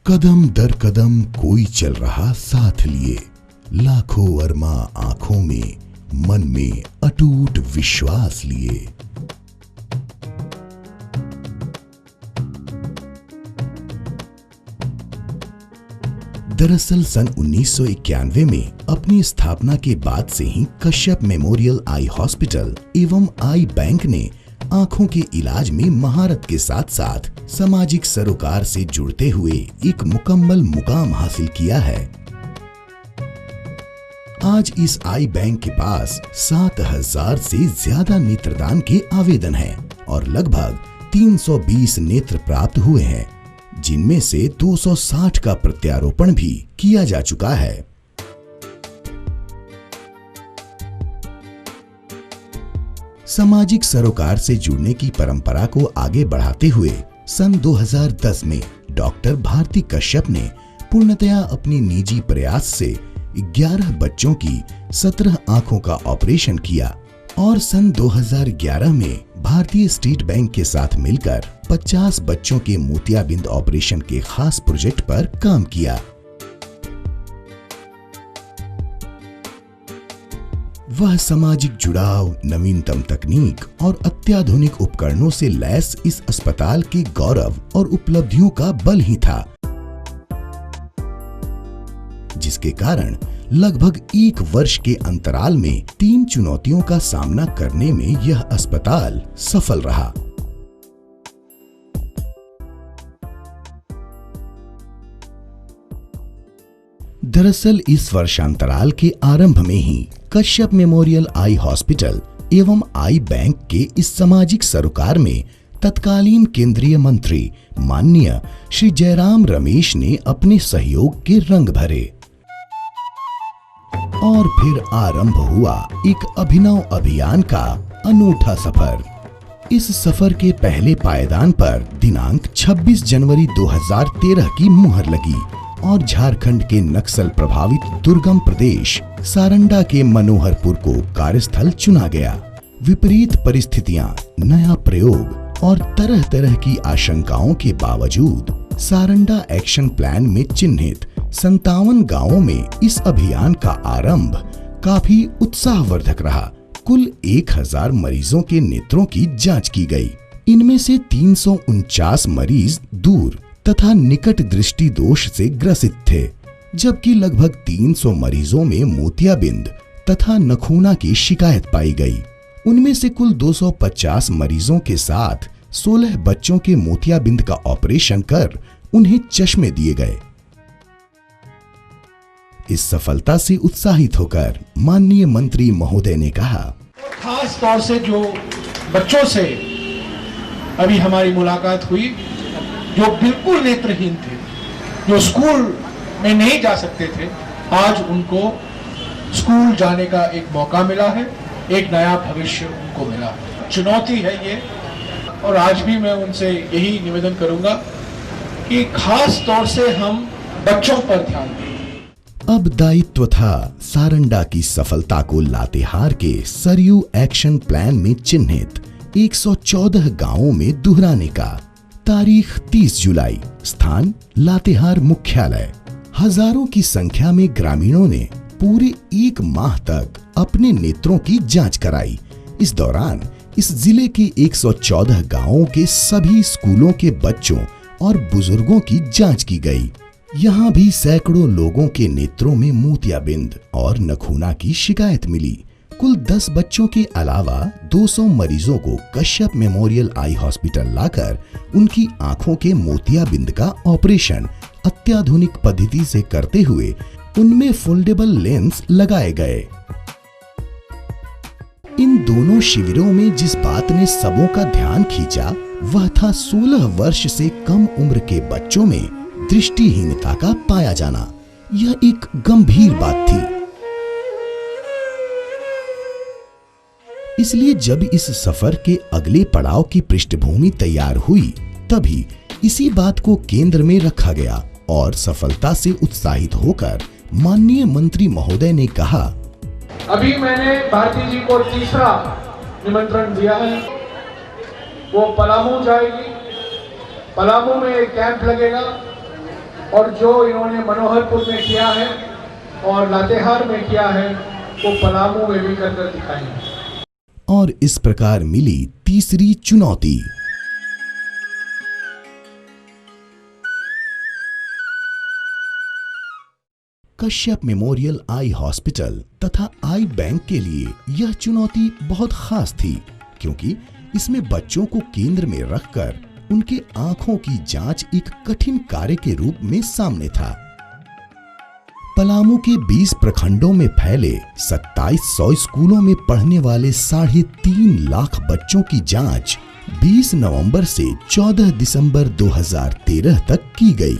कदम दर कदम कोई चल रहा साथ लिए, लाखों अरमा आंखों में, मन में अटूट विश्वास लिए। दरअसल सन 1991 में अपनी स्थापना के बाद से ही कश्यप मेमोरियल आई हॉस्पिटल एवं आई बैंक ने आंखों के इलाज में महारत के साथ साथ सामाजिक सरोकार से जुड़ते हुए एक मुकम्मल मुकाम हासिल किया है। आज इस आई बैंक के पास 7,000 से ज्यादा नेत्रदान के आवेदन हैं और लगभग 320 नेत्र प्राप्त हुए हैं, जिनमें से 260 का प्रत्यारोपण भी किया जा चुका है। सामाजिक सरोकार से जुड़ने की परंपरा को आगे बढ़ाते हुए सन 2010 में डॉक्टर भारती कश्यप ने पूर्णतया अपनी निजी प्रयास से 11 बच्चों की 17 आंखों का ऑपरेशन किया और सन 2011 में भारतीय स्टेट बैंक के साथ मिलकर 50 बच्चों के मोतियाबिंद ऑपरेशन के खास प्रोजेक्ट पर काम किया। वह सामाजिक जुड़ाव, नवीनतम तकनीक और अत्याधुनिक उपकरणों से लैस इस अस्पताल के गौरव और उपलब्धियों का बल ही था, जिसके कारण लगभग 1 वर्ष के अंतराल में 3 चुनौतियों का सामना करने में यह अस्पताल सफल रहा। दरअसल इस वर्षांतराल के आरंभ में ही कश्यप मेमोरियल आई हॉस्पिटल एवं आई बैंक के इस सामाजिक सरोकार में तत्कालीन केंद्रीय मंत्री माननीय श्री जयराम रमेश ने अपने सहयोग के रंग भरे और फिर आरंभ हुआ एक अभिनव अभियान का अनूठा सफर। इस सफर के पहले पायदान पर दिनांक 26 जनवरी 2013 की मुहर लगी और झारखंड के नक्सल प्रभावित दुर्गम प्रदेश सारंडा के मनोहरपुर को कार्यस्थल चुना गया। विपरीत परिस्थितियां, नया प्रयोग और तरह तरह की आशंकाओं के बावजूद सारंडा एक्शन प्लान में चिन्हित 57 गांवों में इस अभियान का आरंभ काफी उत्साहवर्धक रहा। कुल 1000 मरीजों के नेत्रों की जांच की गई। इनमें से 349 मरीज दूर तथा निकट दृष्टि दोष से ग्रसित थे, जबकि लगभग 300 मरीजों में मोतियाबिंद तथा नखूना की शिकायत पाई गई। उनमें से कुल 250 मरीजों के साथ 16 बच्चों के मोतियाबिंद का ऑपरेशन कर उन्हें चश्मे दिए गए। इस सफलता से उत्साहित होकर माननीय मंत्री महोदय ने कहा, खास तौर से जो बच्चों से अभी हमारी मुलाकात हुई, जो बिल्कुल नेत्रहीन थे, जो स्कूल में नहीं जा सकते थे, आज उनको स्कूल जाने का एक मौका मिला है, एक नया भविष्य उनको मिला है। चुनौती है ये, और आज भी मैं उनसे यही निवेदन करूंगा कि खास तौर से हम बच्चों पर ध्यान दें। अब दायित्व था सारंडा की सफलता को लातेहार के सरयू एक्शन प्लान में चिन्हित 114 गांवों में दोहराने का। तारीख 30 जुलाई, स्थान लातेहार मुख्यालय। हजारों की संख्या में ग्रामीणों ने पूरे 1 माह तक अपने नेत्रों की जांच कराई। इस दौरान इस जिले के 114 गांवों के सभी स्कूलों के बच्चों और बुजुर्गों की जांच की गई। यहाँ भी सैकड़ों लोगों के नेत्रों में मोतियाबिंद और नखूना की शिकायत मिली। कुल 10 बच्चों के अलावा 200 मरीजों को कश्यप मेमोरियल आई हॉस्पिटल लाकर उनकी आंखों के मोतियाबिंद का ऑपरेशन अत्याधुनिक पद्धति से करते हुए उनमें फोल्डेबल लेंस लगाए गए। इन दोनों शिविरों में जिस बात ने सबों का ध्यान खींचा वह था 16 वर्ष से कम उम्र के बच्चों में दृष्टिहीनता का पाया जाना। यह एक गंभीर बात थी। इसलिए जब इस सफर के अगले पड़ाव की पृष्ठभूमि तैयार हुई, तभी इसी बात को केंद्र में रखा गया और सफलता से उत्साहित होकर माननीय मंत्री महोदय ने कहा, अभी मैंने भारती जी को तीसरा निमंत्रण दिया है। वो पलामू जाएगी, पलामू में एक कैंप लगेगा और जो इन्होंने मनोहरपुर में किया है और लातेहार में किया है वो पलामू में भी कर दिखाएंगे। और इस प्रकार मिली तीसरी चुनौती। कश्यप मेमोरियल आई हॉस्पिटल तथा आई बैंक के लिए यह चुनौती बहुत खास थी, क्योंकि इसमें बच्चों को केंद्र में रखकर उनके आंखों की जांच एक कठिन कार्य के रूप में सामने था। पलामू के 20 प्रखंडों में फैले 2700 स्कूलों में पढ़ने वाले 3.5 लाख बच्चों की जांच 20 नवंबर से 14 दिसंबर 2013 तक की गई।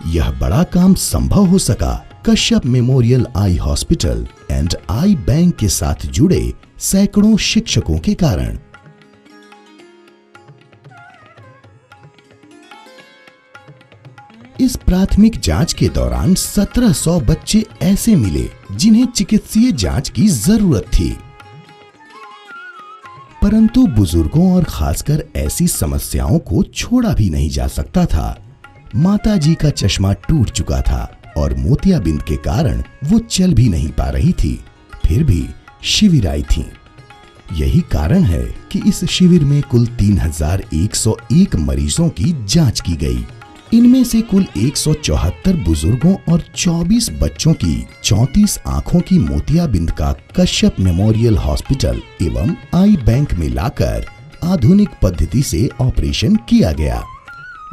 यह बड़ा काम संभव हो सका Kashyap memorial eye hospital and I bank के साथ जुड़े सैकड़ों शिक्षकों के कारण। इस प्राथमिक जांच के दौरान 1700 बच्चे ऐसे मिले जिन्हें चिकित्सीय जांच की जरूरत थी, परंतु बुजुर्गों और खासकर ऐसी समस्याओं को छोड़ा भी नहीं जा सकता था। माताजी का चश्मा टूट चुका था और मोतियाबिंद के कारण वो चल भी नहीं पा रही थी, फिर भी शिविर आई थी। यही कारण है कि इस शिविर में कुल 3101 मरीजों की जांच की गई। इनमें से कुल 174 बुजुर्गों और 24 बच्चों की 34 आंखों की मोतियाबिंद का कश्यप मेमोरियल हॉस्पिटल एवं आई बैंक में लाकर आधुनिक पद्धति से ऑपरेशन किया गया।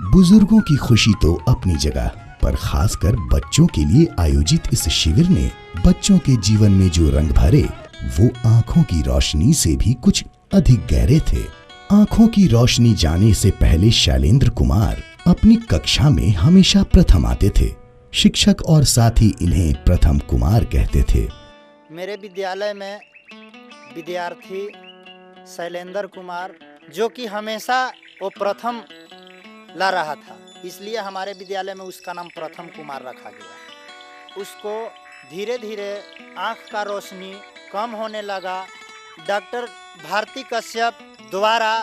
बुजुर्गों की खुशी तो अपनी जगह, पर खासकर बच्चों के लिए आयोजित इस शिविर ने बच्चों के जीवन में जो रंग भरे वो आंखों की रोशनी से भी कुछ अधिक गहरे थे। आंखों की रोशनी जाने से पहले शैलेंद्र कुमार अपनी कक्षा में हमेशा प्रथम आते थे। शिक्षक और साथी इन्हें प्रथम कुमार कहते थे। मेरे विद्यालय में विद्यार्थी शैलेंद्र कुमार जो कि हमेशा वो प्रथम ला रहा था, इसलिए हमारे विद्यालय में उसका नाम प्रथम कुमार रखा गया। उसको धीरे धीरे आँख का रोशनी कम होने लगा। डॉक्टर भारती कश्यप द्वारा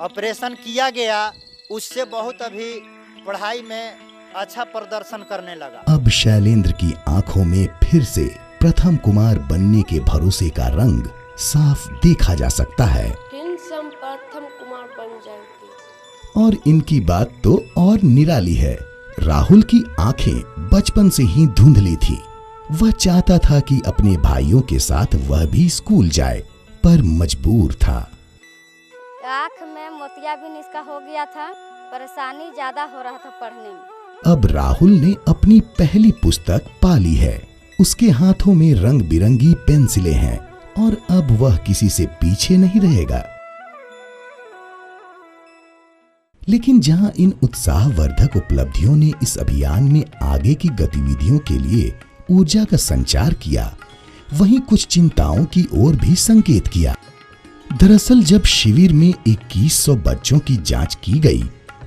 ऑपरेशन किया गया, उससे बहुत अभी पढ़ाई में अच्छा प्रदर्शन करने लगा। अब शैलेंद्र की आंखों में फिर से प्रथम कुमार बनने के भरोसे का रंग साफ देखा जा सकता है। प्रथम कुमार बन जाएंगे। और इनकी बात तो और निराली है। राहुल की आंखें बचपन से ही धुंधली थी। वह चाहता था कि अपने भाइयों के साथ वह भी स्कूल जाए, पर मजबूर था। आँख में मोतियाबिंद इसका हो गया था, परेशानी ज्यादा हो रहा था पढ़ने में। अब राहुल ने अपनी पहली पुस्तक पा ली है। उसके हाथों में रंग बिरंगी पेंसिलें हैं और अब वह किसी से पीछे नहीं रहेगा। लेकिन जहां इन उत्साहवर्धक उपलब्धियों ने इस अभियान में आगे की गतिविधियों के लिए ऊर्जा का संचार किया, वहीं कुछ चिंताओं की ओर भी संकेत किया। दरअसल जब शिविर में 2100 बच्चों की जांच की गई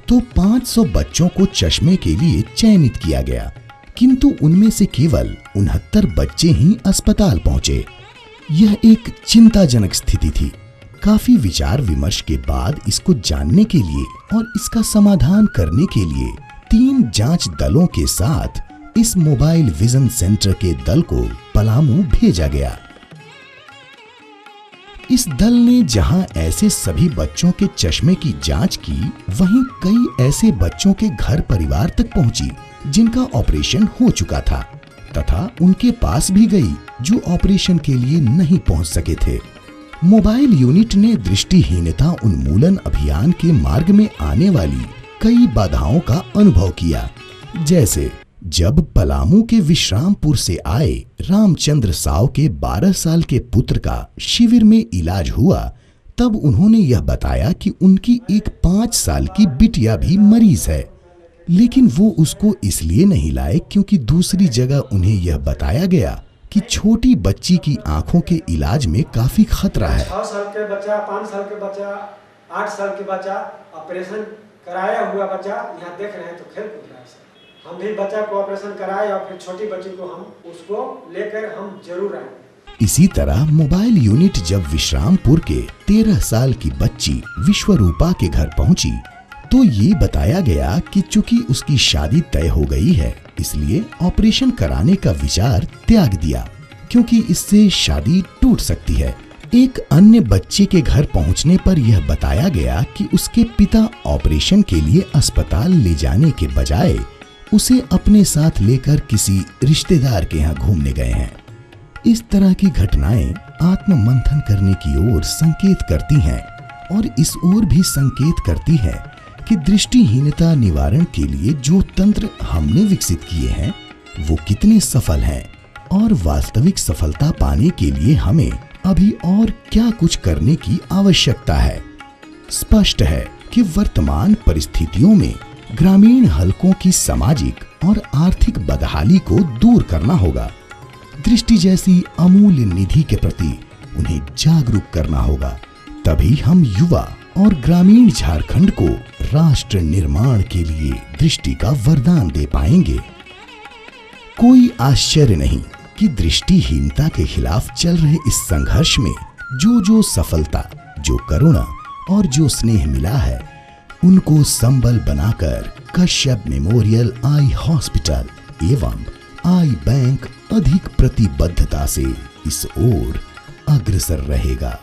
तो 500 बच्चों को चश्मे के लिए चयनित किया गया, किंतु उनमें से केवल 69 बच्चे ही अस्पताल पहुंचे। यह एक चिंताजनक स्थिति थी। काफी विचार विमर्श के बाद इसको जानने के लिए और इसका समाधान करने के लिए 3 जांच दलों के साथ इस मोबाइल विजन सेंटर के दल को पलामू भेजा गया। इस दल ने जहां ऐसे सभी बच्चों के चश्मे की जांच की, वहीं कई ऐसे बच्चों के घर परिवार तक पहुंची जिनका ऑपरेशन हो चुका था, तथा उनके पास भी गई जो ऑपरेशन के लिए नहीं पहुंच सके थे। मोबाइल यूनिट ने दृष्टिहीनता उन्मूलन अभियान के मार्ग में आने वाली कई बाधाओं का अनुभव किया, जैसे जब पलामू के विश्रामपुर से आए रामचंद्र साव के 12 साल के पुत्र का शिविर में इलाज हुआ, तब उन्होंने यह बताया कि उनकी एक 5 साल की बिटिया भी मरीज है, लेकिन वो उसको इसलिए नहीं लाए क्योंकि दूसरी जगह उन्हें यह बताया गया कि छोटी बच्ची की आंखों के इलाज में काफी खतरा है। 6 साल के बच्चा, 5 साल के बच्चा, 8 साल के बच्चा, ऑपरेशन कराया हुआ बच्चा यहाँ देख रहे हैं तो खेल कूद रहा है। हम भी बच्चा को ऑपरेशन कराए और फिर छोटी बच्ची को हम उसको लेकर हम जरूर आएंगे। इसी तरह मोबाइल यूनिट जब विश्रामपुर के 13 साल की बच्ची विश्वरूपा के घर पहुंची तो ये बताया गया कि चूंकि उसकी शादी तय हो गई है इसलिए ऑपरेशन कराने का विचार त्याग दिया, क्योंकि इससे शादी टूट सकती है। एक अन्य बच्चे के घर पहुंचने पर यह बताया गया कि उसके पिता ऑपरेशन के लिए अस्पताल ले जाने के बजाय उसे अपने साथ लेकर किसी रिश्तेदार के यहाँ घूमने गए हैं। इस तरह की घटनाएं आत्ममंथन करने की ओर संकेत करती हैं और इस ओर भी संकेत करती है कि दृष्टिहीनता निवारण के लिए जो तंत्र हमने विकसित किए हैं वो कितने सफल हैं और वास्तविक सफलता पाने के लिए हमें अभी और क्या कुछ करने की आवश्यकता है। स्पष्ट है कि वर्तमान परिस्थितियों में ग्रामीण हलकों की सामाजिक और आर्थिक बदहाली को दूर करना होगा। दृष्टि जैसी अमूल्य निधि के प्रति उन्हें जागरूक करना होगा, तभी हम युवा और ग्रामीण झारखंड को राष्ट्र निर्माण के लिए दृष्टि का वरदान दे पाएंगे। कोई आश्चर्य नहीं कि दृष्टिहीनता के खिलाफ चल रहे इस संघर्ष में जो सफलता, जो करुणा और जो स्नेह मिला है, उनको संबल बनाकर कश्यप मेमोरियल आई हॉस्पिटल एवं आई बैंक अधिक प्रतिबद्धता से इस ओर अग्रसर रहेगा।